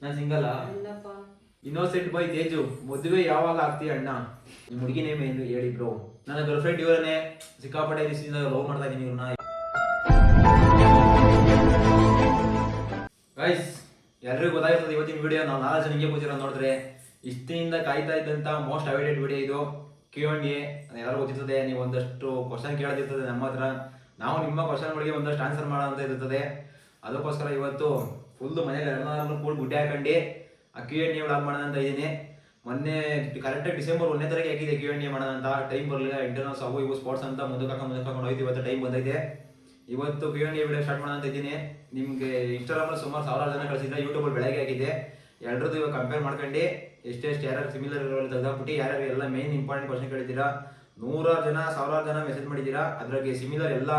ನಾನು single. Innocent by Teju, ಮದುವೆ ಯಾವಾಗ ಆಗ್ತೀಯ ಅಣ್ಣ? ನಿಮ್ಮ ಹುಡುಗಿ ನೇಮ್ ಏನು ಹೇಳಿ ಬ್ರೋ. ನನ್ನ ಗರ್ಲ್ ಫ್ರೆಂಡ್ ಇವರನ್ನೇ, ಸಿಕ್ಕಾಪಟ್ಟೆ ದಿವಸದಿಂದ ಲವ್ ಮಾಡ್ತಾ ಇದ್ದೀನಿ ಇವ್ರನ್ನ. ಗೈಸ್, ಎಲ್ರಿಗೂ ಗೊತ್ತಾಗಿರ್ತದೆ ಇವತ್ತಿನ ವಿಡಿಯೋ. ನಾವು 4 ಜನ ಹಿಂಗೆ ಕೂತಿರೋ ನೋಡಿದ್ರೆ ಇಷ್ಟಿನಿಂದ ಕಾಯ್ತಾ ಇದ್ದಂತ ಮೋಸ್ಟ್ ಅವೈಡೆಡ್ ವಿಡಿಯೋ ಇದು. Q&A. ಎಲ್ಲರೂ ಗೊತ್ತಿರ್ತದೆ, ನೀವು ಒಂದಷ್ಟು ಕ್ವಶನ್ ಕೇಳೋದಿರ್ತದೆ ನಮ್ಮ ಹತ್ರ, ನಾವು ನಿಮ್ಮ ಕ್ವಶನ್ಗಳಿಗೆ ಒಂದಷ್ಟು ಆನ್ಸರ್ ಮಾಡೋ ಅಂತ ಇರ್ತದೆ. ಅದಕ್ಕೋಸ್ಕರ ಇವತ್ತು ಫುಲ್ಲು ಮನೇಲಿ ಎಲ್ಲರೂ ಫುಲ್ ಗುಡ್ಡೆ ಹಾಕೊಂಡು ಆ Q&A ವ್ಲಾಗ್ ಮಾಡೋಣ ಅಂತ ಇದ್ದೀನಿ. ಮೊನ್ನೆ ಕರೆಕ್ಟಾಗಿ ಡಿಸೆಂಬರ್ 1ನೇ ತಾರೀಕು ಹಾಕಿದೆ Q&A ಮಾಡೋಣ ಅಂತ. ಟೈಮ್ ಬರಲಿಲ್ಲ, ಇಂಟರ್ನಲ್ಸ್ ಅವು ಇವು ಸ್ಪೋರ್ಟ್ಸ್ ಅಂತ ಮುಂದಕ್ಕೆ ಹಾಕೊಂಡು ಹೋಯ್ತು. ಇವತ್ತು ಟೈಮ್ ಬಂದೈತೆ. ಇವತ್ತು Q&A ವಿಡಿಯೋ ಸ್ಟಾರ್ಟ್ ಮಾಡೋಣ ಅಂತ ಇದ್ದೀನಿ. ನಿಮಗೆ ಇನ್ಸ್ಟಾಗ್ರಾಮಲ್ಲಿ ಸುಮಾರು 1000 ಜನ ಕಳಿಸಿದ್ರೆ, ಯೂಟ್ಯೂಬಲ್ಲಿ ಬೆಳಗ್ಗೆ ಹಾಕಿದ್ದೆ. ಎಲ್ಲರದ್ದು ಇವಾಗ ಕಂಪೇರ್ ಮಾಡ್ಕೊಂಡು ಎಷ್ಟೆಷ್ಟು ಯಾರ್ಯಾರು ಸಿಮಿಲರ್ ತೆಗೆದಾಕ್ಬಿಟ್ಟು ಯಾರ್ಯಾರು ಎಲ್ಲ ಮೇನ್ ಇಂಪಾರ್ಟೆಂಟ್ ಕ್ವಶನ್ ಕೇಳಿದ್ದೀರಾ. 100 ಜನ 1000 ಜನ ಮೆಸೇಜ್ ಮಾಡಿದ್ದೀರಾ. ಅದ್ರಾಗೆ ಸಿಮಿಲರ್ ಎಲ್ಲ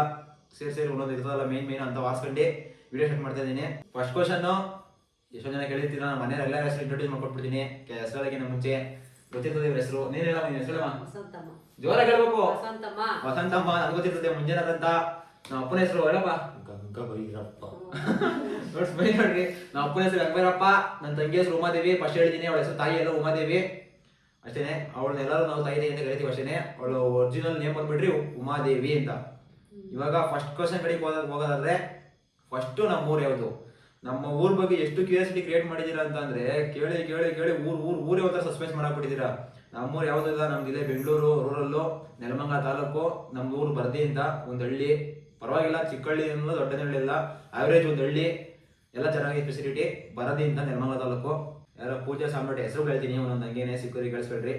ಸೇರಿ ಒಂದೊಂದು ಇರ್ತದಲ್ಲ ಮೇನ್ ಅಂತ ವಾಸ್ಕೊಂಡು ವಿಡಿಯೋ ಸ್ಟಾರ್ಟ್ ಮಾಡ್ತಾ ಇದ್ದೀನಿ. ಫಸ್ಟ್ ಕ್ವಶನ್ ಎಷ್ಟೊಂದು ಜನ ಕೇಳಿರ್ತೀರಾ, ನಮ್ಮ ಮನೆಯವ್ರು ಎಲ್ಲ ಹೆಸರು ಇಂಟ್ರೊಡ್ಯೂಸ್ ಮಾಡ್ಕೊಟ್ಬಿಡ್ತೀನಿ. ಹೆಸರೊಳಗಿನ ಮುಂಚೆ ಗೊತ್ತಿರ್ತದೆ ಇವ್ರ ಹೆಸರು. ನೀನೆಲ್ಲ ಹೆಸರಮ್ಮ ಜೋರಾಗಿ ಹೇಳ್ಬೇಕು. ವಸಂತಮ್ಮ ನನಗೆ ಗೊತ್ತಿರ್ತದೆ. ಮುಂಜಾನೆ ಅಂತ ನಮ್ಮ ಅಪ್ಪನ ಹೆಸರು ಹೇಳಪ್ಪ, ಗಂಗಭೈರಪ್ಪ. ನೋಡ್ರಿ, ನಮ್ಮ ಅಪ್ಪನ ಹೆಸರು ಗಂಗಭೈರಪ್ಪ, ನನ್ನ ತಂಗಿ ಹೆಸರು ಉಮಾದೇವಿ. ಫಸ್ಟ್ ಹೇಳಿದ್ದೀನಿ, ಅವಳ ಹೆಸರು ತಾಯಿ ಎಲ್ಲ ಉಮಾದೇವಿ ಅಷ್ಟೇನೆ. ಅವಳನ್ನೆಲ್ಲರೂ ನಾವು ತಾಯಿ ಅಂತ ಕರಿತೀವಿ ಅಷ್ಟೇನೆ. ಅವಳು ಒರಿಜಿನಲ್ ನೇಮ್ ಬಂದ್ಬಿಟ್ರಿ ಉಮಾದೇವಿ ಅಂತ. ಇವಾಗ ಫಸ್ಟ್ ಕ್ವಶನ್ ಕಡೆಗೆ ಹೋಗೋದಾದ್ರೆ, ಫಸ್ಟು ನಮ್ಮ ಊರು ಯಾವುದು? ನಮ್ಮ ಊರ್ ಬಗ್ಗೆ ಎಷ್ಟು ಕ್ಯೂರಿಯಾಸಿಟಿ ಕ್ರಿಯೇಟ್ ಮಾಡಿದೀರಾ ಅಂತ ಅಂದ್ರೆ, ಕೇಳಿ ಕೇಳಿ ಕೇಳಿ ಊರೇ ಒಂಥರ ಸಸ್ಪೆನ್ಸ್ ಮಾಡಾಕ್ಬಿಟ್ಟಿದ್ದೀರಾ. ನಮ್ಮೂರು ಯಾವುದಿಲ್ಲ, ನಮ್ದು ಇಲ್ಲೇ ಬೆಂಗಳೂರು ರೂರಲ್ಲು, ನೆಲಮಂಗಲ ತಾಲೂಕು. ನಮ್ಮ ಊರು ಬರ್ದಿ ಅಂತ ಒಂದು ಹಳ್ಳಿ. ಪರವಾಗಿಲ್ಲ, ಚಿಕ್ಕ ಹಳ್ಳಿ ಅನ್ನೋದು ದೊಡ್ಡ ಹಳ್ಳಿ ಇಲ್ಲ, ಆವ್ರೇಜ್ ಒಂದು ಹಳ್ಳಿ. ಎಲ್ಲ ಚೆನ್ನಾಗಿ ಫೆಸಿಲಿಟಿ. ಬರದಿ ಅಂತ ನೆಲಮಂಗಲ ತಾಲೂಕು. ಯಾರೋ ಪೂಜಾ ಸಾಮ್ರಾಟ್ ಹೆಸರು ಹೇಳ್ತೀನಿ, ಒಂದೊಂದು ಹಂಗೇನೆ ಸಿಕ್ಕರಿ ಕಳಿಸ್ಬೇಡ್ರಿ.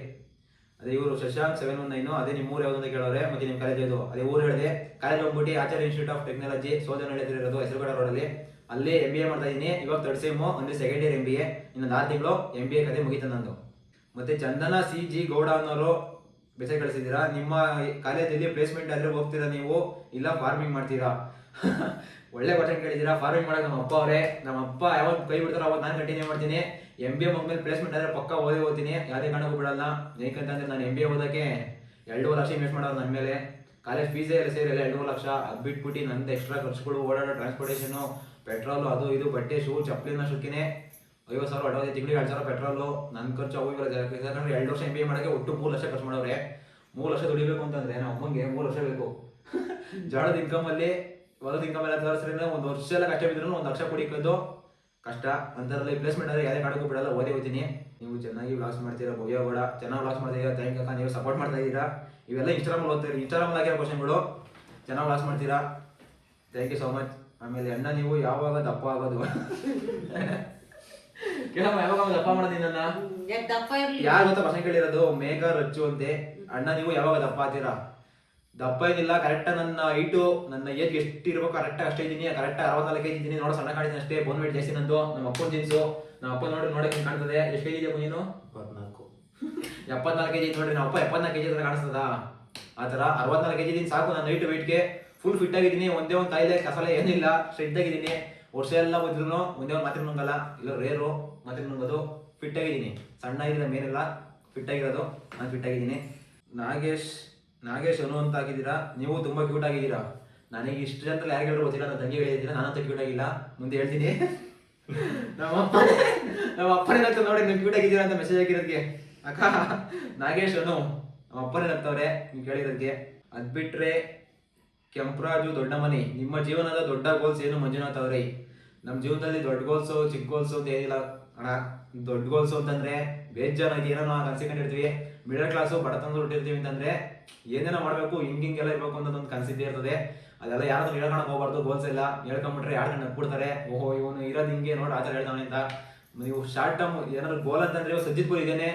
ಅದೇ ಇವರು ಶಶಾಂಕ್ 719. ಅದೇ ನಿಮ್ಮ ಊರು ಯಾವ್ದು ಅಂತ ಕೇಳೋರೆ. ಮತ್ತೆ ನಿಮ್ಮ ಕಾಲೇಜ್ ಯಾವುದು? ಅದೇ ಊರು ಹೇಳಿದೆ. ಕಾಲೇಜ್ ಹೋಗ್ಬಿಟ್ಟು ಆಚಾರ್ಯ ಇನ್ಸ್ಟಿಟ್ಯೂಟ್ ಆಫ್ ಟೆಕ್ನಾಲಜಿ, ಸೋಜನಹಳ್ಳಿ ಇರೋದು, ಹೆಸರುಗಡ ರೋಡಲ್ಲಿ. ಅಲ್ಲಿ MBA ಮಾಡ್ತಾ ಇದ್ದೀನಿ. ಇವಾಗ 3rd ಸೆಮ್, ಅಂದ್ರೆ 2nd ಇಯರ್ MBA. ಇನ್ನೊಂದು 6 ತಿಂಗಳು MBA ಕತೆ ಮುಗಿತ ನಂದು. ಮತ್ತೆ ಚಂದನ CG ಗೌಡ ಅನ್ನೋರು ಮೆಸೇಜ್ ಕಳಿಸಿದ್ದೀರಾ. ನಿಮ್ಮ ಕಾಲೇಜಲ್ಲಿ ಪ್ಲೇಸ್ಮೆಂಟ್ ಆದ್ರೆ ಹೋಗ್ತೀರಾ ನೀವು, ಇಲ್ಲ ಫಾರ್ಮಿಂಗ್ ಮಾಡ್ತೀರಾ? ಒಳ್ಳೆ ಕ್ವಶನ್ ಕೇಳಿದ್ದೀರಾ. ಫಾರ್ಮಿಂಗ್ ಮಾಡಕ್ಕೆ ನಮ್ಮ ಅಪ್ಪ ಅವರೇ. ನಮ್ಮ ಅಪ್ಪ ಯಾವಾಗ ಕೈ ಬಿಡ್ತಾರೋ ಅವಾಗ ನಾನು ಕಂಟಿನ್ಯೂ ಮಾಡ್ತೀನಿ. MBA ಮುಗಿದ್ಮೇಲೆ ಪ್ಲೇಸ್ಮೆಂಟ್ ಆದ್ರೆ ಪಕ್ಕ ಓದ್ತೀನಿ, ಯಾವುದೇ ಕಾರಣಕ್ಕೂ ಬಿಡಲ್ಲ. ಏನಕ್ಕಂತಂದ್ರೆ ನಾನು MBA ಓದಕ್ಕೆ 2.5 ಲಕ್ಷ ಇನ್ವೆಸ್ಟ್ ಮಾಡೋದು ನನ್ನ ಮೇಲೆ. ಕಾಲೇಜ್ ಫೀಸೇ ಎಲ್ಲ ಸೇರಿ ಎಲ್ಲ 2.5 ಲಕ್ಷ. ಅದು ಬಿಟ್ಬಿಟ್ಟು ನಂದು ಎಕ್ಸ್ಟ್ರಾ ಖರ್ಚುಗಳು, ಓಡಾಡೋ ಟ್ರಾನ್ಸ್ಪೋರ್ಟೇಷನು, ಪೆಟ್ರೋಲು, ಅದು ಇದು, ಬಟ್ಟೆ, ಶೂ, ಚಪ್ಪಲಿನ ಶುಕಿನೇ 50,000 ಅಡ್ವಾನ್ಸ್, ತಿಂಗಳಿಗೆ 2,000 ಪೆಟ್ರೋಲು, ನನ್ನ ಖರ್ಚು ಅವು ಇವೆಲ್ಲ ಯಾಕಂದ್ರೆ 2 ವರ್ಷ MBA ಮಾಡೋಕ್ಕೆ ಒಟ್ಟು 3 ಲಕ್ಷ ಖರ್ಚು ಮಾಡೋರೆ. 3 ಲಕ್ಷ ದುಡಿಬೇಕು ಅಂತಂದ್ರೆ ನಮ್ಮ ಅಮ್ಮಂಗೆ 3 ಲಕ್ಷ ಬೇಕು. ಜೋಳದ ಇನ್ಕಮಲ್ಲಿ, ಹೊಲದ ಇನ್ಕಮ್ ಎಲ್ಲ ತೋರಿಸ್ರಿಂದ 1 ವರ್ಷ ಎಲ್ಲ ಕಷ್ಟ ಬಿದ್ರು 1 ಲಕ್ಷ ಕುಡಿಕೋದು ಕಷ್ಟ. ಅಂಥದ್ರಲ್ಲಿ ಪ್ಲೇಸ್ಮೆಂಟ್ ಆದರೆ ಯಾವುದೇ ಕಾರಣಕ್ಕೂ ಬಿಡಲ್ಲ, ಓದೇ ಹೋಗ್ತೀನಿ. ನೀವು ಚೆನ್ನಾಗಿ ವ್ಲಾಗ್ಸ್ ಮಾಡ್ತೀರಾ, ಭವ್ಯಗೌಡ ಚೆನ್ನಾಗಿ ವ್ಲಾಗ್ಸ್ ಮಾಡ್ತೀರಾ. ಥ್ಯಾಂಕ್ ಯು ಅಕ್ಕ, ನೀವು ಸಪೋರ್ಟ್ ಮಾಡ್ತಾ ಇದ್ದೀರಾ. ಇವೆಲ್ಲ ಇನ್ಸ್ಟಾಗ್ರಾಮಲ್ಲಿ ಓದ್ತೀರಿ, ಇನ್ಸ್ಟಾಗ್ರಾಮಲ್ಲಿ ಆಗಿರೋ ಕ್ವಶನ್ಗಳು. ಚೆನ್ನಾಗಿ ವ್ಲಾಗ್ಸ್ ಮಾಡ್ತೀರಾ, ಥ್ಯಾಂಕ್ ಯು ಸೋ ಮಚ್. ಆಮೇಲೆ ಅಣ್ಣ ನೀವು ಯಾವಾಗ ದಪ್ಪ ಆಗೋದು? ಕೇಳಮ್ಮ, ಯಾವಾಗ ದಪ್ಪ ಮಾಡೋದು ನನ್ನ? ಯಾರು ಗೊತ್ತಾ ಕ್ವಶನ್ ಕೇಳಿರೋದು? ಮೇಘ ರಚ್ಚು ಅಂತೆ. ಅಣ್ಣ ನೀವು ಯಾವಾಗ ದಪ್ಪ ಆಗ್ತೀರಾ? ದಪ್ಪ ಏನಿಲ್ಲ, ಕರೆಕ್ಟಾಗಿ ನನ್ನ ಹೈಟು, ನನ್ನ ಏಜ್ ಎಷ್ಟು ಇರ್ಬೇಕು ಕರೆಕ್ಟಾಗಿ ಅಷ್ಟೇ ಇದ್ದೀನಿ. ಕರೆಕ್ಟಾಗಿ 64 kg ಇದ್ದೀನಿ. ನೋಡೋ ಸಣ್ಣ ಕಾಣಿದ್ದೀನಿ ಅಷ್ಟೇ. ಬೋನ್ ವೇಟ್ ಜಾಸ್ತಿ ನಂದು. ನಮ್ಮ ಅಪ್ಪನ ಜೀನ್ಸು. ನಮ್ಮ ಅಪ್ಪ ನೋಡಕ್ಕೆ ಕಾಣ್ತದೆ. ಎಷ್ಟು kg ಇದೆಯಪ್ಪ ನೀನು? 74 kg ನೋಡ್ರಿ. ನಮ್ಮ ಅಪ್ಪ 74 kg ಹತ್ರ ಕಾಣಿಸ್ತದ? ಆ ಥರ 64 kg ಇದ್ದೀನಿ ಸಾಕು. ನನ್ನ ಹೈಟ್ ವೆಯ್ಟ್ಗೆ ಫುಲ್ ಫಿಟ್ ಆಗಿದ್ದೀನಿ. ಒಂದೇ ಒಂದು ಕಾಯಿಲೆ ಕಸಲೆ ಏನಿಲ್ಲ, ಸ್ಟ್ರೆಂತ್ ಆಗಿದ್ದೀನಿ. ವರ್ಷ ಎಲ್ಲ ಬಂದ್ರು ಒಂದೇ ಒಂದು ಮಾತ್ರ ನುಂಗಲ್ಲ, ಇಲ್ಲ ರೇರು ಮಾತ್ರ ನುಂಗೋದು. ಫಿಟ್ ಆಗಿದ್ದೀನಿ, ಸಣ್ಣ ಇದ್ರೆ ಮೇನೆಲ್ಲ ಫಿಟ್ ಆಗಿರೋದು. ನಾನು ಫಿಟ್ ಆಗಿದ್ದೀನಿ. ನಾಗೇಶ್ ಅನು ಅಂತ ಹಾಕಿದ್ದೀರಾ. ನೀವು ತುಂಬ ಕ್ಯೂಟ್ ಆಗಿದ್ದೀರಾ. ನನಗೆ ಇಷ್ಟು ಜನ ಯಾರು ಹೇಳಿದ್ರು ಗೊತ್ತಿಲ್ಲ, ನನ್ನ ತಂಗಿ ಹೇಳಿದ್ದೀರಾ. ನಾನಂತ ಕ್ಯೂಟ್ ಆಗಿಲ್ಲ, ಮುಂದೆ ಹೇಳ್ತೀನಿ. ನಮ್ಮ ಅಪ್ಪನೇ ನಗ್ತಾರೆ ನೋಡಿ, ನೀವು ಕ್ಯೂಟ್ ಆಗಿದ್ದೀರಾ ಅಂತ ಮೆಸೇಜ್ ಹಾಕಿರೋದಕ್ಕೆ. ಅಕ್ಕ ನಾಗೇಶ್ ಅನು ನಮ್ಮ ಅಪ್ಪನೇ ನಗ್ತವ್ರೆ ನೀವು ಕೇಳಿರೋದಕ್ಕೆ. ಅದು ಬಿಟ್ರೆ ಕೆಂಪರಾಜು ದೊಡ್ಡ ಮನೆ, ನಿಮ್ಮ ಜೀವನದ ದೊಡ್ಡ ಗೋಲ್ಸ್ ಏನು ಮಂಜುನಾಥ್ ಅವ್ರೆ? ನಮ್ಮ ಜೀವನದಲ್ಲಿ ದೊಡ್ಡ ಗೋಲ್ಸು ಚಿಕ್ಕ ಗೋಲ್ಸು ಅಂತ ಏನಿಲ್ಲ ಅಣ್ಣ. ದೊಡ್ಡ ಗೋಲ್ಸು ಅಂತಂದ್ರೆ ಬೇಜಾನ ಏನೋ ನಾವು ಕನ್ಸಿಕೊಂಡಿರ್ತೀವಿ. ಮಿಡಲ್ ಕ್ಲಾಸು ಬಡತನ ಹುಟ್ಟಿರ್ತೀವಿ ಅಂತಂದ್ರೆ ಏನೇನೋ ಮಾಡಬೇಕು, ಹಿಂಗೆಲ್ಲ ಇರಬೇಕು ಅಂತ ಒಂದು ಕನಸಿದ್ದೇ ಇರ್ತದೆ. ಅದೆಲ್ಲ ಯಾರಾದ್ರೂ ಹೇಳ್ಕೊಳಕ್ ಹೋಗ್ಬಾರ್ದು. ಗೋಲ್ಸ್ ಎಲ್ಲ ಹೇಳ್ಕೊಂಬಿಟ್ರೆ ಯಾರು ನಗ್ಬಿಡ್ತಾರೆ. ಓಹೋ ಇವನು ಇರೋದು ಹಿಂಗೆ ನೋಡಿ ಆ ಥರ ಹೇಳ್ತಾನೆ ಅಂತ. ನೀವು ಶಾರ್ಟ್ ಟರ್ಮ್ ಏನಾದ್ರು ಗೋಲ್ ಅಂತಂದ್ರೆ ಸಜ್ಜಿತ್ ಗೋಲ್ ಇದೇನೆ.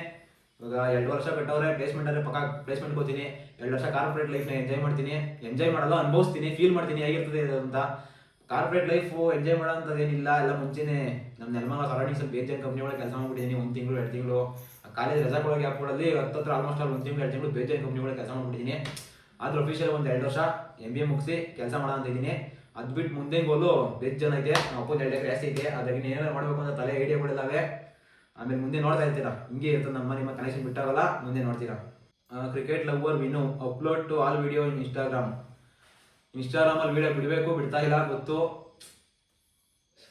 ಇವಾಗ 2 ವರ್ಷ ಕಟ್ಟವ್ರೆ, ಪ್ಲೇಸ್ಮೆಂಟ್ ಆದರೆ ಪಕ್ಕ ಪ್ಲೇಸ್ಮೆಂಟ್ ಹೋಗ್ತೀನಿ. 2 ವರ್ಷ ಕಾರ್ಪೊರೇಟ್ ಲೈಫ್ನ ಎಂಜಾಯ್ ಮಾಡ್ತೀನಿ. ಎಂಜಾಯ್ ಮಾಡಲ್ಲ, ಅನುಭವಿಸ್ತೀನಿ, ಫೀಲ್ ಮಾಡ್ತೀನಿ ಹೇಗಿರ್ತದೆ ಅಂತ. ಕಾರ್ಪೊರೇಟ್ ಲೈಫು ಎಂಜಾಯ್ ಮಾಡೋಂಥದ್ದು ಏನಿಲ್ಲ. ಎಲ್ಲ ಮುಂಚೆನೇ ನಮ್ಮ ನೆಲಮಂಗಲ ಸರೌಂಡಿಂಗ್ಸಲ್ಲಿ ಬೇಜಾನ್ ಕಂಪ್ನಿ ಒಳಗೆ ಕೆಲಸ ಮಾಡ್ಬಿಟ್ಟಿದ್ದೀನಿ. 1 ತಿಂಗಳು 2 ತಿಂಗಳು ಕಾಲೇಜ್ ರಜಾಕೊಳಗೆ ಹಾಕೊಳ್ಳಲ್ಲಿ ಹತ್ರ ಆಲ್ಮೋಸ್ಟ್ 1 ತಿಂಗಳು 2 ತಿಂಗಳು ಬೇಜಾನ್ ಕಂಪ್ನಿ ಒಳಗೆ ಕೆಲಸ ಮಾಡ್ಬಿಟ್ಟಿದ್ದೀನಿ. ಆದ್ರೆ ಅಫಿಷಿಯಲ್ ಒಂದು 2 ವರ್ಷ MBA ಮುಗಿಸಿ ಕೆಲಸ ಮಾಡೋ ಅಂತ ಇದ್ದೀನಿ. ಅದು ಬಿಟ್ಟು ಮುಂದೆ ಗೋಲು ಬೇಜಾನ್ ಐತೆ. ನಮ್ಮ ಅಪ್ಪನ 2 ಎಕರೆ ಆಸ್ತಿ ಐತೆ. ಅದ್ರಾಗ ಏನಾರು ಮಾಡಬೇಕು ಅಂತ ತಲೆ ಐಡಿಯಾಗಳಿದ್ದಾವೆ. ಆಮೇಲೆ ಮುಂದೆ ನೋಡ್ತಾ ಇರ್ತೀರಾ, ಹಿಂಗೆ ಇರ್ತದೆ ನಿಮ್ಮ ಕನೆಕ್ಷನ್ ಬಿಟ್ಟಾಗಲ್ಲ, ಮುಂದೆ ನೋಡ್ತೀರಾ. Cricket lover Vinu upload to all video in ಇನ್ಸ್ಟಾಗ್ರಾಮಲ್ಲಿ ವಿಡಿಯೋ ಬಿಡಬೇಕು, ಬಿಡ್ತಾ ಇಲ್ಲ ಗೊತ್ತು.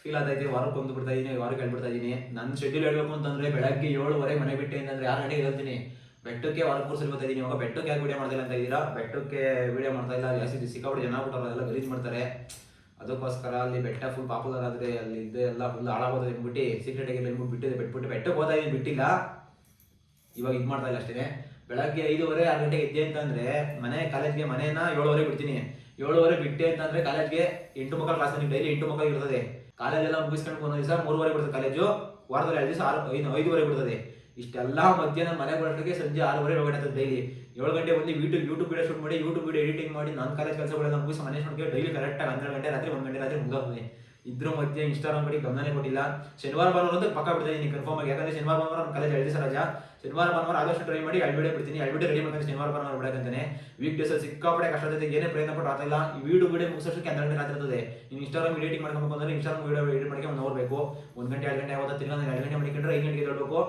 ಫೀಲ್ ಆಗ್ತೈತೆ. ವಾರಕ್ಕೆ ಒಂದು ಬಿಡ್ತಾ ಇದೀನಿ, ವಾರಕ್ಕೆ ಹೇಳ್ಬಿಡ್ತಾ ಇದೀನಿ. ನನ್ನ ಶೆಡ್ಯೂಲ್ ಹೇಳ್ಬೇಕು ಅಂತಂದ್ರೆ ಬೆಳಗ್ಗೆ 7:30 ಮನೆ ಬಿಟ್ಟೆ ಅಂತಂದ್ರೆ 6 ಗಂಟೆಗೆ ಹೇಳ್ತೀನಿ. ಬೆಟ್ಟಕ್ಕೆ ವಾರಕ್ಕೆ 3 ಸಲ ಬರ್ತಾ ಇದೀನಿ. ಇವಾಗ ಬೆಟ್ಟಕ್ಕೆ ಯಾಕೆ ವಿಡಿಯೋ ಮಾಡ್ತಿಲ್ಲ ಅಂತ ಇದ್ದೀರಾ? ಬೆಟ್ಟಕ್ಕೆ ವಿಡಿಯೋ ಮಾಡ್ತಾ ಇಲ್ಲ, ಜಾಸ್ತಿ ಸಿಕ್ಕಾಪಟ್ಟೆ ಜನ ಆಗ್ಬಿಟ್ಟಾರೆ, ಅದೆಲ್ಲ ಗಲೀಜ್ ಮಾಡ್ತಾರೆ. ಅದಕ್ಕೋಸ್ಕರ ಅಲ್ಲಿ ಬೆಟ್ಟ ಫುಲ್ ಪಾಪುಲರ್ ಆದರೆ ಅಲ್ಲಿ ಇದು ಎಲ್ಲ ಫುಲ್ ಹಾಳಾಗೋದು ಅಂದ್ಬಿಟ್ಟು ಸೀಕ್ರೆಟ್ ಆಗಿ ಬಿಟ್ಟಿದೆ. ಬೆಟ್ಟಕ್ಕೆ ಹೋದ ಇದೀನಿ, ಬಿಟ್ಟಿಲ್ಲ. ಇವಾಗ ಇದು ಮಾಡ್ತಾ ಇಲ್ಲ ಅಷ್ಟೇ. ಬೆಳಗ್ಗೆ 5:30 6 ಗಂಟೆಗೆ ಎದ್ದೆ ಅಂತಂದ್ರೆ ಕಾಲೇಜ್ಗೆ ಮನೇನ 7:30 ಬಿಡ್ತೀನಿ. 7:30 ಬಿಟ್ಟೆ ಅಂತಂದ್ರೆ ಕಾಲೇಜ್ಗೆ 8:30 ಕ್ಲಾಸ್, ಡೈಲಿ 8:30 ಇರ್ತದೆ. ಕಾಲೇಜೆಲ್ಲ ಮುಗಿಸ್ಕೊಂಡು ಒಂದೊಂದು ದಿವಸ 3:30 ಬಿಡ್ತದೆ ಕಾಲೇಜು, ವಾರದಲ್ಲಿ 2 ದಿವಸ 5:30 ಬಿಡ್ತದೆ. ಇಷ್ಟೆಲ್ಲ ಮಧ್ಯಾಹ್ನ ಮನೆಗೆ ಬರೋಕ್ಕೆ ಸಂಜೆ 6:30 ಹೋಗ್ಬಿಡುತ್ತೆ. ಡೈಲಿ 7 ಗಂಟೆ ಬಂದು ಯೂಟ್ಯೂಬ್ ವಿಡಿಯೋ ಶೂಟ್ ಮಾಡಿ, ಯೂಟ್ಯೂಬ್ ವಿಡಿಯೋ ಎಡಿಟಿಂಗ್ ಮಾಡಿ, ನಾನು ಕಾಲೇಜ್ ಕೆಲಸಗಳೆಲ್ಲ ಮುಗಿಸಿ ಮನೆ ಶೂಟ್ಗೆ ಡೈಲಿ ಕರೆಕ್ಟಾಗಿ 12 ಗಂಟೆ ರಾತ್ರಿ 1 ಗಂಟೆ ರಾತ್ರಿ ಮುಗಿದೋಗ್ತದೆ. ಇದ್ರ ಮಧ್ಯೆ ಇನ್ಸ್ಟಾಗ್ರಾಮ್ ಕಡೆ ಗಮನನೇ ಕೊಟ್ಟಿಲ್ಲ. ಶನಿವಾರ ಭಾನುವಾರ ಅಂತ ಪಕ್ಕ ಬಿಡ್ತೀನಿ ಕನ್ಫರ್ಮ್ ಆಗಿ. ಯಾಕಂದ್ರೆ ಶನಿವಾರ ಭಾನುವಾರ ನಮ್ಮ ಕಾಲೇಜ್ 2 ದಿವಸ ರಜಾ. ಶನಿವಾರ ಭಾನುವಾರ ಆದಷ್ಟು ಟ್ರೈ ಮಾಡಿ 2 ವಿಡಿಯೋ ಬಿಡ್ತೀನಿ. 2 ವಿಡಿಯೋ ರೆಡಿ ಮಾಡ್ಕೊಂಡು ಶನಿವಾರ ಭಾನುವಾರ ಬಿಡಕ್ಕಂತಾನೆ. ವೀಕ್ ಡೇಸ್ ಸಿಕ್ಕಾಪಟ್ಟೆ ಕಷ್ಟ ಜೊತೆ ಏನೇ ಪ್ರಯತ್ನ ಪಟ್ಟು ಆಗ್ತಿಲ್ಲ. ಈ ವಿಡಿಯೋ ಮುಗಿಸೋಷ್ಟಕ್ಕೆ 12 ಗಂಟೆ ರಾತ್ರಿ ಇರ್ತದೆ. ನೀವು ಇನ್ಸ್ಟಾಗ್ರಾಮ್ ಎಡಿಟಿಂಗ್ ಮಾಡ್ಬೇಕು ಅಂದ್ರೆ ಇನ್ಸ್ಟಾಗ್ರಾಮ್ ವಿಡಿಯೋ ಎಡಿಟ್ ಮಾಡ್ಕೊಂಡು 1 ಅವರ್ ಬೇಕು. 1 ಗಂಟೆ 2 ಗಂಟೆ ಯಾವತ್ತು ತಿರ್ಗಿ 2 ಗಂಟೆ ಮಾಡಿಕೊಂಡ್ರೆ 5 ಗಂಟೆಗೆ ಇಡಬೇಕು.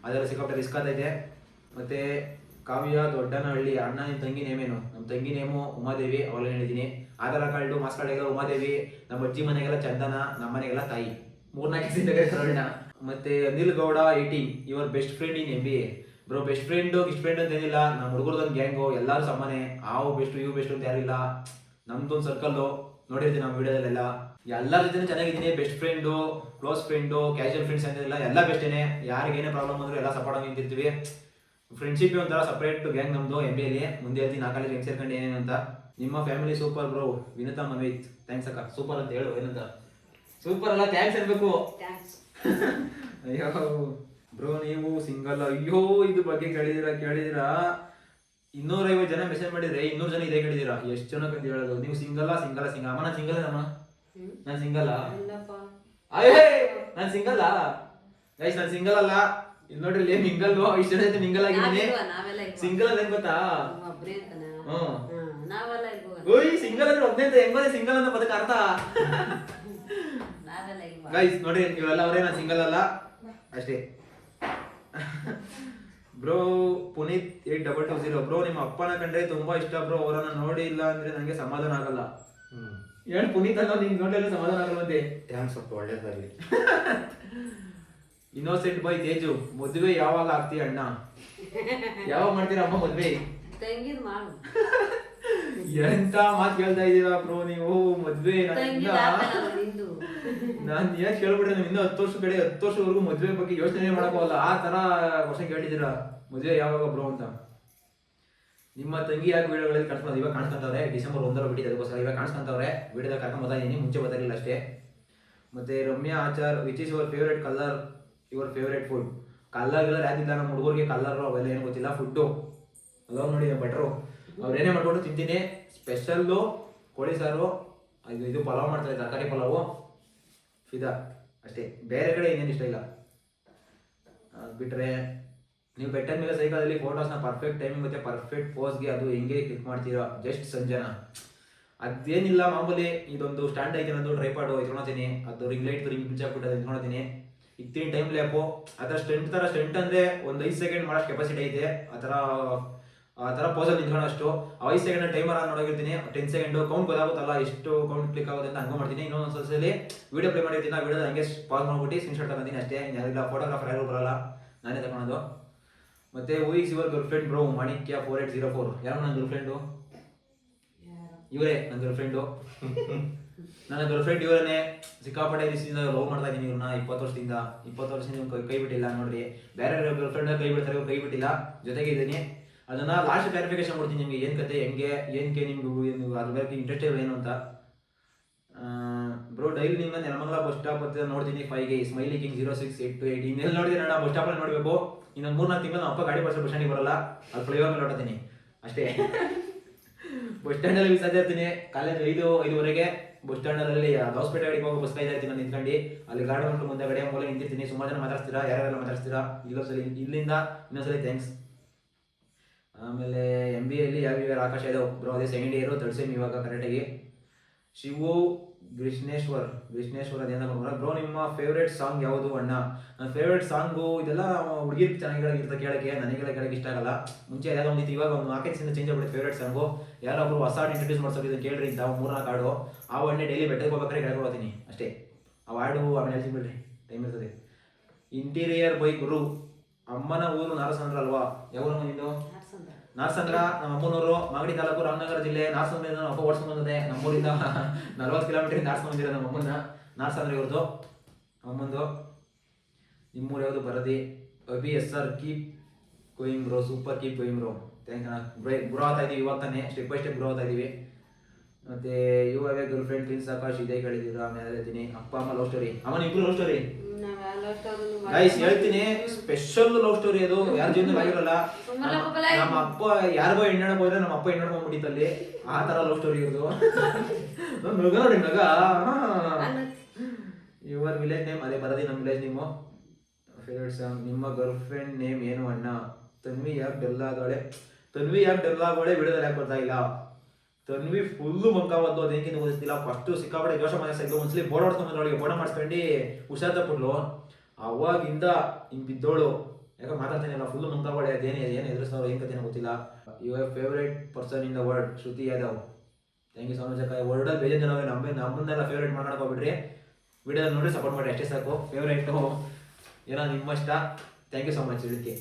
ಅದೆಲ್ಲ ಸಿಕ್ಕಾಪಟ್ಟೆ ರಿಸ್ಕ್ ಆಗ್ತೈತೆ. ಮತ್ತೆ ಕಾವ್ಯ ದೊಡ್ಡನಹಳ್ಳಿ, ಅಣ್ಣ ನಿಮ್ಮ ತಂಗಿ ನೇಮೇನು? ನಮ್ಮ ತಂಗಿ ನೇಮು ಉಮಾದೇವಿ, ಅವಳೇ ಹೇಳಿದ್ದೀನಿ. ಆಧಾರ್ ಕಾರ್ಡು ಮಾಸ್ ಕಾರ್ಡ್ಗೆಲ್ಲ ಉಮಾದೇವಿ, ನಮ್ಮ ಅಜ್ಜಿ ಮನೆಗೆಲ್ಲ ಚಂದನ, ನಮ್ಮ ಮನೆಗೆಲ್ಲ ತಾಯಿ. 3-4 ಹೆಸರುಗಳನ್ನ. ಮತ್ತೆ Anil Gowda 18, your best friend in MBA. Bro best friend ಅಂತ ಏನಿಲ್ಲ, ನಮ್ಮ ಹುಡುಗರದೊಂದು ಗ್ಯಾಂಗು, ಎಲ್ಲರೂ ಸಮಾನೆ. ಬೆಸ್ಟ್ ಇವು ಬೆಸ್ಟ್ ಅಂತ ಯಾರಿಲ್ಲ. ನಮ್ದೊಂದು ಸರ್ಕಲ್ಲು ನೋಡಿರ್ತೀನಿ ನಮ್ಮ ವಿಡಿಯೋದಲ್ಲೆಲ್ಲ. ಎಲ್ಲರ ಜೊತೆ ಚೆನ್ನಾಗಿದ್ದೀನಿ. Best friend, close friend, casual friends ಅಂತಿಲ್ಲ, ಎಲ್ಲ ಬೆಸ್ಟೇನೆ. ಯಾರಿಗೇನೇ ಪ್ರಾಬ್ಲಮ್ ಅಂದರೂ ಎಲ್ಲ ಸಪೋರ್ಟ್ ಆಗಿ ನಿಂತಿರ್ತೀವಿ. ಫ್ರೆಂಡ್ಶಿಪ್ ಒಂಥರ ಸಪ್ರೇಟ್ ಗ್ಯಾಂಗ್ ನಮ್ದು MBA. ಮುಂದೆ ಹೇಳ್ತೀನಿ 4 ಕಾಲೇಜ್ ಹೆಂಗೆ ಸೇರ್ಕೊಂಡು ಏನೇನು ಅಂತ. ನಿಮ್ಮ family super bro. Vinata Manvith, thanks ಅಕ್ಕ. ಸೂಪರ್ ಅಂತ ಹೇಳು ಏನಂತ. ಸೂಪರ್ ಅಲ್ಲ, ಥ್ಯಾಂಕ್ಸ್ ಅನ್ಬೇಕು. ಅಯ್ಯೋ ಬ್ರೋ ನೀವು ಸಿಂಗಲ್? ಅಯ್ಯೋ ಇದ್ರ ಬಗ್ಗೆ ಕೇಳಿದಿರಾ 250 ಜನ ಮೆಸೇಜ್ ಮಾಡಿದ್ರೆ 200 ಜನ ಇದೇ ಕೇಳಿದಿರಾ. ಎಷ್ಟು ಜನಕ್ಕೆ ಹೇಳೋದು ನೀವು ಸಿಂಗಲ್ ಅಮ್ಮ? ನಾನು ಸಿಂಗಲ್ ಅಮ್ಮ, ನಾನು ಸಿಂಗಲ್. ಅಯ್ಯೇ ನಾನು ಸಿಂಗಲ್ ಗೈಸ್, ನಾನು ಸಿಂಗಲ್ ಅಲ್ಲ. ಇಲ್ಲಿ ನೋಡ್ರಿ ಇಲ್ಲಿ ಮಿಂಗಲ್, ಇಷ್ಟು ಜನ ಮಿಂಗಲ್ ಆಗಿದ್ದೀನಿ. ಸಿಂಗಲ್ ಅಲ್ಲ ಗೊತ್ತಾ? ಸಿಂಗಲ್ ಅಂದ್ರೆ ಒಬ್ಬನೇ ಅಂತ ಹೆಂಗ್ ಸಿಂಗಲ್ ಅಂತ ಪದಕ್ಕೆ ಅರ್ಥ. ಗೈಸ್ ನೋಡ್ರಿ ಇವೆಲ್ಲ ಅವರೇ, ನಾನು ಸಿಂಗಲ್ ಅಲ್ಲ ಅಷ್ಟೇ. ಬ್ರೋ ಪುನೀತ್ 8220, ಬ್ರೋ ನಿಮ್ಮ ಅಪ್ಪನ ಕಂಡ್ರೆ ತುಂಬಾ ಇಷ್ಟ ಬ್ರೋ. ಅವರನ್ನ ನೋಡಿ ಇಲ್ಲ ಅಂದ್ರೆ ನನಗೆ ಸಮಾಧಾನ ಆಗಲ್ಲ. ಹೇಳಿ ಪುನೀತ್ ಅನ್ನೋ ನಿಂಗೆ ನೋಡಿಲ್ಲ ಸಮಾಧಾನ ಆಗಲ್ಲ ಮತ್ತೆ. ಥ್ಯಾಂಕ್ಸ್ ಅಪ್ಪ, ಒಳ್ಳೇದಾಗಲಿ. ಇನ್ನೋಸೆಂಟ್ ಬೈ ತೇಜು, ಮದುವೆ ಯಾವಾಗ ಆಗ್ತೀಯ ಅಣ್ಣ? ಯಾವಾಗ ಮಾಡ್ತೀರಾ ಅಮ್ಮ ಮದ್ವೆ? ಎಂತ ಮಾತು ಕೇಳ್ತಾ ಇದ್ದೀರಾ ಬ್ರೋ ನೀವು? ಮದ್ವೆ ನಾನ್ ಏನ್ ಕೇಳ್ಬಿಟ್ಟೆ, ಇನ್ನು 10 ವರ್ಷವರೆಗೂ ಮದ್ವೆ ಬಗ್ಗೆ ಯೋಚನೆ ಮಾಡಕೋಲ್ಲ. ಆ ತರ ಕ್ವಶನ್ ಕೇಳಿದ್ದೀರಾ. ಮದ್ವೆ ಯಾವಾಗ ಬ್ರೋ ಅಂತ. ನಿಮ್ಮ ತಂಗಿ ಯಾಕೆ ವಿಡಿಯೋಗಳಲ್ಲಿ ಕಾಣಿಸ್ಕೊಂಡು ಇವಾಗ ಕಾಣಿಸ್ಕೊಂತವ್ರೆ. ಡಿಸೆಂಬರ್ 1 ಬಿಟ್ಟಿದೆ, ಅದಕ್ಕೋಸ್ಕರ ಇವಾಗ ಕಾಣಿಸ್ಕೊಂತವ್ರೆ. ವಿಡಿಯೋದಾಗ ಕರ್ಕೊಂಡು ಬರ್ತಾ ಇದೀನಿ, ಮುಂಚೆ ಬರ್ತಾರಿಲ್ಲ ಅಷ್ಟೇ. ಮತ್ತೆ Ramya Achar, which is your favourite colour, your favourite food? Colour ಯಾವ್ದಿಲ್ಲ ನಮ್ಮ ಹುಡುಗರಿಗೆ, ಕಲರ್ ಅವೆಲ್ಲ ಏನು ಗೊತ್ತಿಲ್ಲ. ಫುಡ್ಡು ಅಲ್ಲ ನೋಡಿ ಬಟ್ರು, ಅವ್ರೇನೇ ಮಾಡ್ಕೊಂಡು ತಿಂತೀನಿ. ಸ್ಪೆಷಲ್ಲು ಕೋಳಿ ಸಾರು, ಇದು ಪಲಾವ್ ಮಾಡ್ತಾರೆ, ತರಕಾರಿ ಪಲಾವು, ಫಿದಾ ಅಷ್ಟೇ. ಬೇರೆ ಕಡೆ ಇನ್ನೇನು ಇಷ್ಟ ಇಲ್ಲ. ಬಿಟ್ರೆ ನೀವು ಬೆಟ್ಟದ ಮೇಲೆ ಸೈಕಲಲ್ಲಿ ಫೋಟೋಸ್ನ ಪರ್ಫೆಕ್ಟ್ ಟೈಮಿಂಗ್ ಮತ್ತೆ ಪರ್ಫೆಕ್ಟ್ ಪೋಸ್ಗೆ ಅದು ಹೆಂಗೆ ಕ್ಲಿಕ್ ಮಾಡ್ತೀರಾ? ಜಸ್ಟ್ ಸಂಜನಾ. ಅದೇನಿಲ್ಲ, ಮಾಮೂಲಿ ಇದೊಂದು ಸ್ಟ್ಯಾಂಡ್ ಐತೆ, ನಂದು ಟ್ರೈಪಾಡು ಇಟ್ಕೊಳತೀನಿ. ಅದು ರಿಂಗ್ ಲೈಟ್ ರಿಂಗ್ ಪಿಚ್ ಹಾಕ್ಬಿಟ್ಟು ಇಟ್ಕೊಳತೀನಿ. ಇತ್ತಿನ ಟೈಮ್ ಲ್ಯಾಪು ಆ ಥರ ಸ್ಟೆಂಟ್ ಅಂದರೆ ಒಂದು 5 ಸೆಕೆಂಡ್ ಮಾಡೋಷ್ಟು ಕೆಪಾಸಿಟಿ ಐತೆ. ಆ ಥರ ಪೋಸಲ್ಲಿ ನಿಂತ್ಕೊಳ್ಳೋಷ್ಟು 5 ಸೆಕೆಂಡ್ ಟೈಮರ್ ನೋಡೋಗಿರ್ತೀನಿ. 10 ಸೆಕೆಂಡ್ ಕೌಂಟ್ ಗೊತ್ತಾಗುತ್ತಲ್ಲ, ಎಷ್ಟು ಕೌಂಟ್ ಕ್ಲಿಕ್ ಆಗುತ್ತೆ ಅಂತ ಹಂಗೆ ಮಾಡ್ತೀನಿ. ಇನ್ನೊಂದು ಸಲ ವಿಡಿಯೋ ಪ್ಲೇ ಮಾಡಿರ್ತೀನಿ, ಆ ವಿಡಿಯೋದ ಹಂಗೆ ಪಾಸ್ ಮಾಡ್ಬಿಟ್ಟು ಸ್ಕ್ರೀನ್ಶಾಟ್ ತಗೊಂತೀನಿ ಅಷ್ಟೇ. ಯಾರಿಲ್ಲ ಫೋಟೋಗ್ರಾಫರ್ ಯಾರು ಬರಲ್ಲ, ನಾನೇ ತಗೊಳೋದು. ಮತ್ತೆ who is your girl friend bro? ಮಾಣಿಕ್ಯ 4804, ಯಾರು ನನ್ನ ಗರ್ಲ್ ಫ್ರೆಂಡು? ಇವರೇ ನನ್ನ ಗರ್ಲ್ ಫ್ರೆಂಡು. ನನ್ನ ಗರ್ಲ್ ಫ್ರೆಂಡ್ ಇವರನ್ನೇ. ಸಿಕ್ಕಾಪಟ್ಟೆ ದಿವಸದಿಂದ ಲವ್ ಮಾಡ್ತಾ ಇದ್ದೀನಿ ಇವ್ರನ್ನ. 20 ವರ್ಷದಿಂದ ಕೈ ಬಿಟ್ಟಿಲ್ಲ ನೋಡ್ರಿ. ಬೇರೆ ಗರ್ಲ್ ಫ್ರೆಂಡ್ ಕೈ ಬಿಡ್ತಾರೆ, ಕೈ ಬಿಟ್ಟಿಲ್ಲ, ಜೊತೆಗೆ ಇದ್ದೀನಿ. ಅದನ್ನ ಲಾಸ್ಟ್ ಕ್ಲಾರಿಫಿಕೇಶನ್ ಕೊಡ್ತೀನಿ ನಿಮಗೆ, ಏನ್ ಕತೆ ಹೆಂಗೆ ಏನಕ್ಕೆ ನಿಮ್ಗೆ ಅದ್ರ ಬಗ್ಗೆ ಇಂಟ್ರೆಸ್ಟ್ ಏನು ಅಂತ. ಬ್ರೋ ಡೈಲಿ ನಿಮ್ಮ ನೆಲಮಂಗಲ ಬಸ್ ಸ್ಟಾಪ್ ಹತ್ತಿರ ನೋಡ್ತೀನಿ 5G ಸ್ಮೈಲಿ ಕಿಂಗ್ 068288. ಇನ್ನೆಲ್ಲಿ ನೋಡಿದ್ರೆ ನಾನು ಬಸ್ ಸ್ಟಾಪಲ್ಲಿ ನೋಡಬೇಕು. ಇನ್ನೊಂದು 3-4 ತಿಂಗಳು ನಮ್ಮ ಅಪ್ಪ ಗಾಡಿ ಬಸ್ ಸ್ಟ್ಯಾಂಡಿಗೆ ಬರಲ್ಲ, ಅಲ್ಲಿ ಫ್ಲೈಓವರ್ ಮೇಲೆ ಹೊಡ್ತೀನಿ ಅಷ್ಟೇ. ಬಸ್ ಸ್ಟ್ಯಾಂಡಲ್ಲಿ ಮಿಸ್ ಇರ್ತೀನಿ. ಕಾಲೇಜ್ 5:05ವರೆಗೆ ಬಸ್ ಸ್ಟ್ಯಾಂಡಲ್ಲಿ ಹಾಸ್ಪಿಟಲ್ ಕಡೆಗೆ ಹೋಗಿ ಬಸ್ ಕಾಯ್ತಾ ಇರ್ತೀನಿ ನಾನು ನಿಂತ್ಕೊಂಡು. ಅಲ್ಲಿ ಗಾಡಿ ಮಕ್ಕಳು ಮುಂದೆ ಗಡಿಯ ಮೂಲ ನಿಂತಿರ್ತೀನಿ. ಸುಮಾರು ಜನ ಮಾತಾಡ್ತೀರಾ, ಯಾರೆಲ್ಲ ಮಾತಾಡ್ತೀರಾ. ಇಲ್ಲಿಂದ ಇನ್ನೊಂದ್ಸಲಿ ಥ್ಯಾಂಕ್ಸ್. ಆಮೇಲೆ MBA ಯಾವ ಆಕಾಶ ಇದಾವೆ ಬ್ರೋ? ಅದೇ 2nd ಇಯರ್ 3rd ಸೆಮ್ ಇವಾಗ ಕರೆಕ್ಟಾಗಿ. ಶಿವು ಗ್ರೀಷ್ಣೇಶ್ವರ್ ಅದೇನ ಬ್ರೋ ನಿಮ್ಮ ಫೇವ್ರೇಟ್ ಸಾಂಗ್ ಯಾವುದು ಅಣ್ಣ? ನನ್ನ ಫೇವ್ರೇಟ್ ಸಾಂಗು ಇದೆಲ್ಲ ಹುಡುಗಿರ್ ಚೆನ್ನಾಗಿರುತ್ತೆ ಕೇಳಕ್ಕೆ, ನನಗೆಲ್ಲ ಕೇಳಕ್ಕೆ ಇಷ್ಟ ಆಗಲ್ಲ. ಮುಂಚೆ ಎಲ್ಲ ಒಂದಿತ್ತು, ಇವಾಗ ಒಂದು 4 ದಿನದಿಂದ ಚೇಂಜ್ ಆಗ್ಬಿಡುತ್ತೆ ಫೇವ್ರೇಟ್ ಸಾಂಗು. ಯಾರೊಬ್ರು ಹೊಸ ಇಂಟ್ರೊಡ್ಯೂಸ್ ಮಾಡ್ಸೋದು ಕೇಳ್ರಿ ಅಂತ 3-4 ಹಾಡು. ಆ ಒಳ್ಳೆ ಡೈಲಿ ಬೆಟ್ಟಕ್ಕೆ ಹೋಗ್ಬೇಕಾದ್ರೆ ಕೇಳ್ಕೊಳ್ತೀನಿ ಅಷ್ಟೇ. ಅವಾರ್ಡು ಆಮೇಲೆ ಹೇಳ್ತೀನಿ ಬಿಡ್ರಿ, ಟೈಮ್ ಇರ್ತದೆ. ಇಂಟೀರಿಯರ್ ಬೈ ಗುರು. ಅಮ್ಮನ ಊರು ನಾರಸಂದ್ರ ಅಲ್ವಾ? ಯಾವ ನಿಂದು? ನಾರಸಂದ್ರ. ನಮ್ಮ ಅಮ್ಮನೂರು ಮಾಗಡಿ ತಾಲೂಕು, ರಾಮನಗರ ಜಿಲ್ಲೆ. ನಾರಸಂದ್ರ ನಮ್ಮ ಅಪ್ಪ ಓಡಿಸ್ಕೊಂಡು ಬಂದಿದೆ. ನಮ್ಮೂರಿಂದ 40 ಕಿಲೋಮೀಟರ್ ನಾರ್ಸ್ಕೊಂಡು ಬಂದಿರೋ ನಮ್ಮ ಅಮ್ಮನ. ನಾರಸಂದ್ರ ಇವ್ರದ್ದು ಅಮ್ಮಂದು. ನಿಮ್ಮೂರು ಯಾವುದು? ಬರದಿ. Abhi SR keep going bro, super keep going bro. Grow ಆಗ್ತಾ ಇದೀವಿ ಇವಾಗ ತಾನೆ, ಸ್ಟೆಪ್ ಬೈ ಸ್ಟೆಪ್ ಗ್ರೋ ಆಗ್ತಾ ಇದೀವಿ. ಮತ್ತೆ you have a girl friend prince Akash ಇದೇ ಕೇಳಿದ್ದೀರ. ಆಮೇಲೆ ಹೇಳ್ತೀನಿ ಅಪ್ಪ ಅಮ್ಮ ಲವ್ ಸ್ಟೋರಿ. ಅಮ್ಮನ ಇಬ್ರು ಲವ್ ಸ್ಟೋರಿ ಗೈಸ್ ಹೇಳ್ತೀನಿ. ಸ್ಪೆಷಲ್ ಲವ್ ಸ್ಟೋರಿ ಅದು, ಯಾರ ಜೀವನ ಆಗಿರಲ್ಲ. ನಮ್ಮ ಅಪ್ಪ ಯಾರಿಗೋ ಹೆಣ್ಣು ಹೋದ್ರೆ ನಮ್ಮ ಅಪ್ಪ ಹೆಣ್ಣು ಹೋಗ್ಬಿಟ್ಟಿತ್ತಲ್ಲಿ, ಆ ತರ ಲವ್ ಸ್ಟೋರಿ ಇರೋದು. ಮಗ ನೋಡಿ ಮಗ. Your village name? ಅದೇ ಬರದಿ ನಮ್ಮ ವಿಲೇಜ್ ನೇಮು. Favourite song? ನಿಮ್ಮ ಗರ್ಲ್ ಫ್ರೆಂಡ್ ನೇಮ್ ಏನು ಅಣ್ಣ? ತನ್ವಿ ಯಾಕೆ ಡಲ್ ಆಗೋಳೆ? ವಿಡಿಯೋದಲ್ಲಿ ಯಾಕೆ ಬರ್ತಾ ಇಲ್ಲ? ತನ್ವಿ ಫುಲ್ಲು ಮಂಕಾವದ್ದು, ಅದೇನಕ್ಕೆ ಓದಿಸ್ತಿಲ್ಲ. ಫಸ್ಟ್ ಸಿಕ್ಕಾಪಟ್ಟೆ ಜೋಶ ಮಾಡಿಸ್ತಾ ಒಂದ್ಸಲಿ ಬೋರ್ಡ್ ಹೊಡ್ಸ್ಕೊಂಡು ಅವಳಿಗೆ ಬೋರ್ಡ್ ಮಾಡಿಸ್ಕೊಂಡು ಹುಷಾರ್ ತಪ್ಪುಡ್ಲು. ಅವಾಗಿಂದ ಹಿಂಗೆ ಬಿದ್ದೋಳು. ಯಾಕೆ ಮಾತಾಡ್ತಾನಿಲ್ಲ, ಫುಲ್ಲು ಮಂಕಾವಳೆ. ಏನು ಎದುರಿಸ್ತಾರೋ ಏನು ಕಥೆನೋ ಗೊತ್ತಿಲ್ಲ. Your favourite person in the world? Shruti Yadav. Thank you so much ಅಕ್ಕ. ವರ್ಲ್ಡಲ್ಲಿ ಬೇಜಾರು ಜನ ನಮ್ಮನ್ನೆಲ್ಲ ಫೇವ್ರೇಟ್ ಮಾಡ್ಕೊಬಿಡ್ರಿ. ವಿಡಿಯೋದಲ್ಲಿ ನೋಡಿ ಸಪೋರ್ಟ್ ಮಾಡಿ ಅಷ್ಟೇ ಸಾಕು. ಫೇವ್ರೇಟು ಏನೋ ನಿಮ್ಮಷ್ಟ. ಥ್ಯಾಂಕ್ ಯು ಸೊ ಮಚ್ ಇದಕ್ಕೆ.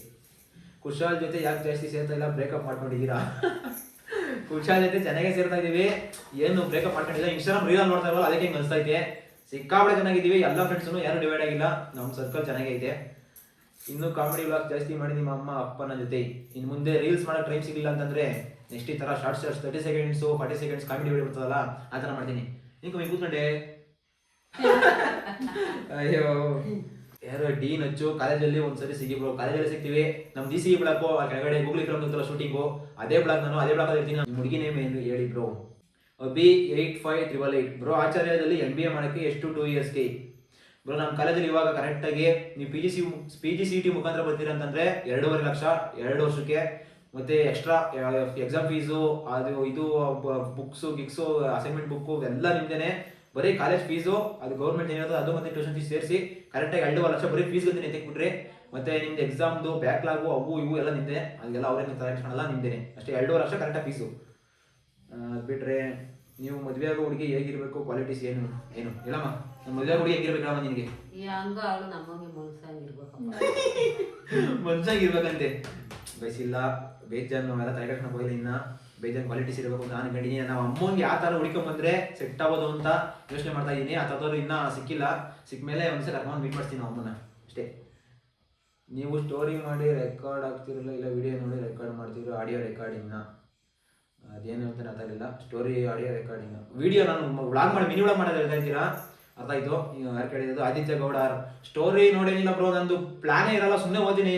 ಕುಶಾಲ್ ಜೊತೆ ಯಾಕೆ ಜಾಸ್ತಿ ಸೇರ್ತಾ ಇಲ್ಲ? ಬ್ರೇಕಪ್ ಮಾಡ್ಕೊಂಡಿದ್ದೀರಾ? ಕುಶಾಲ್ ಜೊತೆ ಚೆನ್ನಾಗೇ ಸೇರ್ತಾ ಇದೀವಿ, ಏನು ಬ್ರೇಕಪ್ ಮಾಡ್ಕೊಂಡಿಲ್ಲ. ಇನ್ಸ್ಟಾಗ್ರಾಮ್ ರೀಲ್ ನೋಡ್ತಾ ಇರಲ್ಲ, ಅದಕ್ಕೆ ಹಿಂಗೆ ಅನಿಸ್ತೈತೆ. ಸಿಕ್ಕಾಪಟ್ಟೆ ಚೆನ್ನಾಗಿದ್ದೀವಿ, ಎಲ್ಲ ಫ್ರೆಂಡ್ಸು ಯಾರು ಡಿವೈಡ್ ಆಗಿಲ್ಲ. ನಮ್ಮ ಸರ್ಕಲ್ ಚೆನ್ನಾಗೈತೆ. ಇನ್ನು ಕಾಮಿಡಿ ವ್ಲಾಗ್ ಜಾಸ್ತಿ ಮಾಡಿ ನಿಮ್ಮ ಅಮ್ಮ ಅಪ್ಪನ ಜೊತೆ. ಇನ್ನು ಮುಂದೆ ರೀಲ್ಸ್ ಮಾಡೋಕೆ ಟೈಮ್ ಸಿಗಲಿಲ್ಲ ಅಂತಂದ್ರೆ ನೆಕ್ಸ್ಟ್ ಈ ಥರ shorts 30 seconds 40 seconds comedy video ಬರ್ತದಲ್ಲ, ಆ ಥರ ಮಾಡ್ತೀನಿ. ಹಿಂಗೆ ಕೂತ್ಕೊಂಡೆ. ಅಯ್ಯೋ ಯಾರೋ ಡೀನ್ ಹಚ್ಚು ಕಾಲೇಜಲ್ಲಿ ಒಂದ್ಸರಿ ಸಿಗಿಬ್ರು. ಕಾಲೇಜಲ್ಲಿ ಸಿಗ್ತೀವಿ. ನಮ್ಮ DC ಬ್ಲಾಕು ಆ ಕೆಳಗಡೆ ಗೂಗ್ಲಿ ಫಿಲಮ್ ಅಂತಲ್ಲ ಶೂಟಿಂಗು, ಅದೇ ಬ್ಲಾಕ್. ನಾನು ಅದೇ ಬ್ಲಾಕಲ್ಲಿ ಇರ್ತೀನಿ. ನಮ್ಮ ಹುಡುಗಿ ನೇಮ್ ಏನು ಹೇಳಿ ಬ್ರೋ? ಅಭಿ 8588 ಬ್ರೋ. ಆಚಾರ್ಯದಲ್ಲಿ MBA ಮಾಡೋಕ್ಕೆ ಎಷ್ಟು 2 ಇಯರ್ಸ್ಗೆ? ಬ್ರೋ ನಮ್ಮ ಕಾಲೇಜಲ್ಲಿ ಇವಾಗ ಕರೆಕ್ಟಾಗಿ ನೀವು PGCET ಮುಖಾಂತರ ಬರ್ತೀರಾ ಅಂತಂದರೆ 2.5 ಲಕ್ಷ 2 ವರ್ಷಕ್ಕೆ. ಮತ್ತು ಎಕ್ಸ್ಟ್ರಾ ಎಕ್ಸಾಮ್ ಫೀಸು, ಅದು ಇದು ಬುಕ್ಸು ಗಿಕ್ಸು ಅಸೈನ್ಮೆಂಟ್ ಬುಕ್ಕು ಎಲ್ಲ ನಿಮ್ದೇ. ಬರೀ ಕಾಲೇಜ್ ಫೀಸು ಅದು ಗೌರ್ಮೆಂಟ್ ಏನಿರೋದು ಅದು ಮತ್ತು ಟ್ಯೂಷನ್ ಫೀಸ್ ಸೇರಿಸಿ ಕರೆಕ್ಟಾಗಿ 2.5 ಲಕ್ಷ ಬರೀ ಫೀಸ್ ಗಂತ ಎತ್ತಿಕ್ಬಿಟ್ರೆ. ಮತ್ತು ನಿಮ್ದು ಎಕ್ಸಾಮ್ದು ಬ್ಯಾಕ್ಲಾಗು ಅವು ಇವು ಎಲ್ಲ ನಿಂದೆ, ಅದೆಲ್ಲ ಅವ್ರೇನು ತಲೆಕ್ಷಣಲ್ಲ, ನಿಮ್ದೇ ಅಷ್ಟೇ. 2.5 ಲಕ್ಷ ಕರೆಕ್ಟಾಗಿ ಫೀಸು. ಅದು ಬಿಟ್ಟರೆ ನೀವು ಮದುವೆ ಆಗೋ ಹುಡುಗಿ ಹೇಗಿರಬೇಕು? ಕ್ವಾಲಿಟೀಸ್ ಏನು ಹೇಳಮ್ಮ. ನಮ್ಮ ಮದುವೆ ಹುಡುಗಿ ಹೇಗಿರ್ಬೇಕಮ್ಮ ನಿನಗೆ? ಮನ್ಸಾಗಿರ್ಬೇಕಂತೆ ಬಯಸಿಲ್ಲ. ಬೇಜಾನು ಎಲ್ಲ ತಲೆಕೆಡ್ಸ್ಕೊಂಡು ಹೋಗಿಲ್ಲ. ಇನ್ನು ಬೇಜಾನ್ ಕ್ವಾಲಿಟೀಸ್ ಇರಬೇಕು ಅಂತ ಅನ್ಕೊಂಡಿನಿ. ನಾವು ಅಮ್ಮಂಗೆ ಯಾವ ಥರ ಹುಡ್ಕೊಂಬಂದ್ರೆ ಸೆಟ್ ಆಗೋದು ಅಂತ ಯೋಚನೆ ಮಾಡ್ತಾ ಇದ್ದೀನಿ. ಆ ಥರದವ್ರು ಇನ್ನೂ ಸಿಕ್ಕಿಲ್ಲ. ಸಿಕ್ಕ ಮೇಲೆ ಒಂದ್ಸಲ ಕರ್ಕೊಂಡು ಮೀಟ್ ಮಾಡ್ತೀನಿ ನಾವು ಅಮ್ಮನ ಅಷ್ಟೇ. ನೀವು ಸ್ಟೋರಿ ಮಾಡಿ ರೆಕಾರ್ಡ್ ಆಗ್ತಿರಲ್ಲ, ಇಲ್ಲ ವಿಡಿಯೋ ನೋಡಿ ರೆಕಾರ್ಡ್ ಮಾಡ್ತಿರೋ? ಆಡಿಯೋ ರೆಕಾರ್ಡಿಂಗ್ನ ಅದೇನು ಅಂತ ಗೊತ್ತಾಗಲಿಲ್ಲ. ಸ್ಟೋರಿ ಆಡಿಯೋ ರೆಕಾರ್ಡಿಂಗ್ ವಿಡಿಯೋ ನಾನು ವ್ಲಾಗ್ ಮಾಡಿ ಮಿನಿ ವ್ಲಾಗ್ ಮಾಡೋದು ಹೇಳ್ತಾ ಇದ್ದೀರಾ? ಅರ್ಥ ಆಯಿತು. ಯಾರು ಕೇಳಿದ್ದು? ಆದಿತ್ಯ ಗೌಡ. ಸ್ಟೋರಿ ನೋಡೇನಿಲ್ಲ ಬ್ರೋ, ನಂದು ಪ್ಲಾನೇ ಇರಲ್ಲ, ಸುಮ್ಮನೆ ಓದ್ತೀನಿ.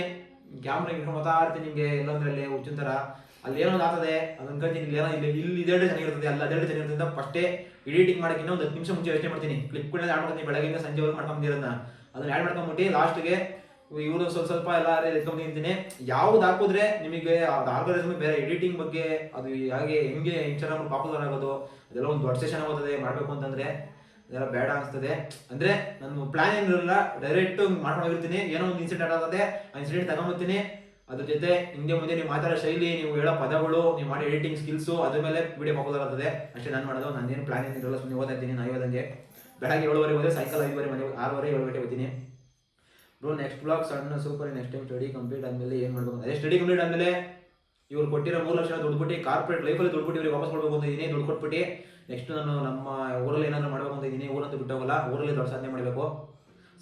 ಕ್ಯಾಮ್ರಾ ಇಟ್ಕೊಂಡು ಮಾತಾಡ್ತೀನಿ ನಿಮಗೆ ಎಲ್ಲೊಂದ್ರಲ್ಲಿ ಹುಚ್ಚಿನ ಥರ. ಅಲ್ಲಿ ಏನೋ ಒಂದು ಆಗ್ತದೆ ಅದು ಅನ್ಕೊಂತೀನಿ. ಇಲ್ಲಿ ಏನೋ ಇಲ್ಲಿ ಇದೆರಡು ಚೆನ್ನಾಗಿರ್ತದೆ, ಅಲ್ಲ ಅದೆರಡು ಚೆನ್ನಾಗಿರ್ತದೆ. ಫಸ್ಟೇ ಎಡಿಟಿಂಗ್ ಮಾಡೋಕ್ಕಿಂತ ಒಂದು 10 ನಿಮಿಷ ಮುಂಚೆ ಯೋಚನೆ ಮಾಡ್ತೀನಿ. ಕ್ಲಿಪ್ಗಳನ್ನ ಆ್ಯಡ್ ಮಾಡ್ತೀನಿ. ಬೆಳಗ್ಗೆಯಿಂದ ಸಂಜೆವರೆಗೆ ಮಾಡ್ಕೊಂಬಿರೋದನ್ನ ಅದನ್ನ ಆ್ಯಡ್ ಮಾಡ್ಕೊಂಬಿಟ್ಟು ಲಾಸ್ಟ್ಗೆ ಇವರು ಸ್ವಲ್ಪ ಎಲ್ಲ ಎತ್ಕೊಂಡ್ತಿಂತೀನಿ. ಯಾವ್ದು ಹಾಕಿದ್ರೆ ನಿಮಗೆ ಅದು ಆಲ್ಗೋರಿಥಮ್ ಬೇರೆ ಎಡಿಟಿಂಗ್ ಬಗ್ಗೆ ಅದು ಹೇಗೆ ಹೆಂಗೆ ಇನ್ಸ್ಟಾಗ್ರಾಮ್ ಪಾಪ್ಯುಲರ್ ಆಗೋದು ಅದೆಲ್ಲ ಒಂದು ದೊಡ್ಡ ಸೆಷನ್ ಆಗೋತ್ತದೆ ಮಾಡಬೇಕು ಅಂತಂದರೆ. ಇದೆಲ್ಲ ಬೇಡ ಅನಿಸ್ತದೆ. ಅಂದರೆ ನನ್ನ ಪ್ಲಾನ್ ಏನಿರಲ್ಲ, ಡೈರೆಕ್ಟ್ ಮಾಡ್ಕೊಂಡಿರ್ತೀನಿ. ಏನೋ ಒಂದು ಇನ್ಸಿಡೆಂಟ್ ಆಗ್ತದೆ, ಆ ಇನ್ಸಿಡೆಂಟ್ ತಗೊಂಬರ್ತೀನಿ. ಅದ್ರ ಜೊತೆ ಹಿಂದೆ ಮುಂದೆ ನೀವು ಮಾತಾಡೋ ಶೈಲಿ, ನೀವು ಹೇಳೋ ಪದಗಳು, ನೀವು ಮಾಡಿ ಎಡಿಟಿಂಗ್ ಸ್ಕಿಲ್ಸು, ಅದ್ರ ಮೇಲೆ ವಿಡಿಯೋ ಪಾಪ್ಯುಲರ್ ಆಗ್ತದೆ ಅಷ್ಟೇ ನಾನು ಮಾಡೋದು. ನಾನೇನು ಪ್ಲಾನ್ ಏನಿರಲ್ಲ, ಸುಮ್ಮನೆ ಓದ್ತಾ ಇರ್ತೀನಿ. ನಾನು ಓದಂಗೆ ಬೆಳಗ್ಗೆ 7:30 ಹೋದರೆ ಸಾಯಂಕಾಲ 5:30 ಮನೆ 6:30 7 ಗಂಟೆ ಹೋಗ್ತೀನಿ ಬ್ರೋ. ನೆಕ್ಸ್ಟ್ ಬ್ಲಾಗ್ ಸಣ್ಣ super. Next time study complete ಆದಮೇಲೆ ಏನು ಮಾಡಬೇಕು? ಅದೇ ಸ್ಟಡಿ ಕಂಪ್ಲೀಟ್ ಆದಮೇಲೆ ಇವ್ರು ಕೊಟ್ಟಿರೋ 3 ಲಕ್ಷ ದುಡ್ಡು ಕೊಟ್ಟು ಕಾರ್ಪೊರೇಟ್ ಲೈಫಲ್ಲಿ ದುಡ್ಡು ಕೊಟ್ಟು ಇವ್ರಿಗೆ ವಾಪಸ್ ಕೊಡಬೇಕು ಅಂತ ಇದೀನಿ. ದುಡ್ಡು ಕೊಟ್ಬಿಟ್ಟು ನೆಕ್ಸ್ಟ್ ನಾನು ನಮ್ಮ ಊರಲ್ಲಿ ಏನಾದರೂ ಮಾಡಬೇಕು ಅಂತ ಇದ್ದೀನಿ. ಊರಂತೂ ಬಿಟ್ಟೋಗಲ್ಲ, ಊರಲ್ಲಿ ದೊಡ್ಡ ಸಾಧನೆ ಮಾಡಬೇಕು.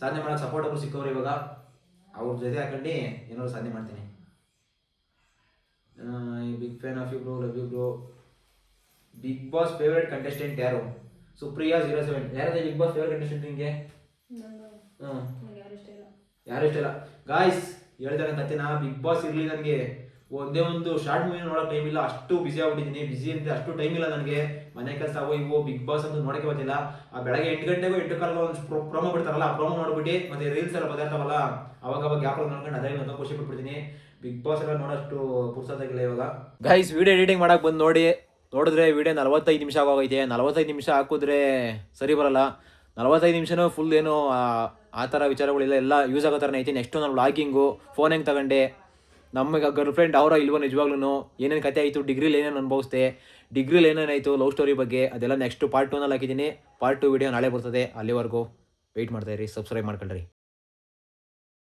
ಸಾಧನೆ ಮಾಡೋಕ್ಕೆ ಸಪೋರ್ಟ್ ಒಬ್ಬರು ಸಿಕ್ಕವ್ರು ಇವಾಗ, ಅವ್ರ ಜೊತೆ ಹಾಕೊಂಡು ಏನಾದ್ರು ಸಾಧನೆ ಮಾಡ್ತೀನಿ. Big fan of you bro, love you bro. Bigg Boss favourite contestant ಯಾರು? ಸುಪ್ರಿಯಾ 07. ಯಾರದೇ ಬಿಗ್ ಬಾಸ್ ಫೇವ್ರೇಟ್ ಕಂಟೆಸ್ಟೆಂಟ್ ನಿಮಗೆ? ಯಾರು ಇಷ್ಟ ಇಲ್ಲ ಗಾಯ್ಸ್. ಹೇಳ್ತಾರೆ ಕತೆನಾ, ಬಿಗ್ ಬಾಸ್ ಇರಲಿ ನನಗೆ ಒಂದೇ ಒಂದು ಶಾರ್ಟ್ ಮೂವಿ ನೋಡೋಕೆ ಟೈಮ್ ಇಲ್ಲ, ಅಷ್ಟು ಬಿಸಿ ಆಗ್ಬಿಟ್ಟಿದ್ದೀನಿ. ಬಿಸಿ ಅಂತ ಅಷ್ಟು ಟೈಮ್ ಇಲ್ಲ ನನಗೆ. ಮನೆ ಕೆಲಸ ಅವು ಇವು, ಬಿಗ್ ಬಾಸ್ ಅಂತ ನೋಡೋಕೆ ಗೊತ್ತಿಲ್ಲ. ಆ ಬೆಳಗ್ಗೆ 8 ಗಂಟೆಗೂ 8 ಕಾಲಗೂ ಒಂದು ಪ್ರೋಮೋ ಬಿಡ್ತಾರಲ್ಲ, ಆ ಪ್ರೋಮೋ ನೋಡ್ಬಿಟ್ಟು ಮತ್ತೆ ರೀಲ್ಸ್ ಎಲ್ಲ ಬದಲಾಗ್ತಾವಲ್ಲ, ಅವಾಗ ಗ್ಯಾಪ್ ನೋಡ್ಕೊಂಡು ಅದೇ ನಾನು ಖುಷಿ ಪಟ್ಬಿಡ್ತೀನಿ. ಬಿಗ್ ಬಾಸ್ ಎಲ್ಲ ನೋಡೋಷ್ಟು ಪುರ್ಸತ್ತಾಗಿಲ್ಲ ಇವಾಗ. ಗೈಸ್ ವಿಡಿಯೋ ಎಡಿಟಿಂಗ್ ಮಾಡಕ್ಕೆ ಬಂದು ನೋಡಿದ್ರೆ ವಿಡಿಯೋ 45 ನಿಮಿಷ ಆಗೋಗೈತೆ. 45 ನಿಮಿಷ ಹಾಕಿದ್ರೆ ಸರಿ ಬರಲ್ಲ. 45 ನಿಮಿಷನೂ ಫುಲ್ ಏನು ಆ ಥರ ವಿಚಾರಗಳಿಲ್ಲ, ಎಲ್ಲ ಯೂಸ್ ಆಗೋ ಥರನೇ ಐತಿ. ನೆಕ್ಸ್ಟು ನಾನು ವ್ಲಾಗಿಂಗು, ಫೋನ್ ಹೆಂಗೆ ತಗೊಂಡೆ, ನಮಗೆ ಗರ್ಲ್ ಫ್ರೆಂಡ್ ಅವರ ಇಲ್ವೋ ನಿಜವಾಗ್ಲೂ, ಏನೇನು ಕತೆ ಆಯಿತು, ಡಿಗ್ರಿಲಿ ಏನೇನು ಅನುಭವಿಸ್ದೆ, ಡಿಗ್ರಿಲಿ ಏನೇನಾಯಿತು, ಲವ್ ಸ್ಟೋರಿ ಬಗ್ಗೆ ಅದೆಲ್ಲ ನೆಕ್ಸ್ಟ್ ಪಾರ್ಟ್ 2ನಲ್ಲಿ ಹಾಕಿದ್ದೀನಿ. ಪಾರ್ಟ್ 2 ವಿಡಿಯೋ ನಾಳೆ ಬರ್ತದೆ. ಅಲ್ಲಿವರೆಗೂ ವೆಯ್ಟ್ ಮಾಡ್ತಾ ಇರಿ, ಸಬ್ಸ್ಕ್ರೈಬ್ ಮಾಡ್ಕೊಳ್ರಿ.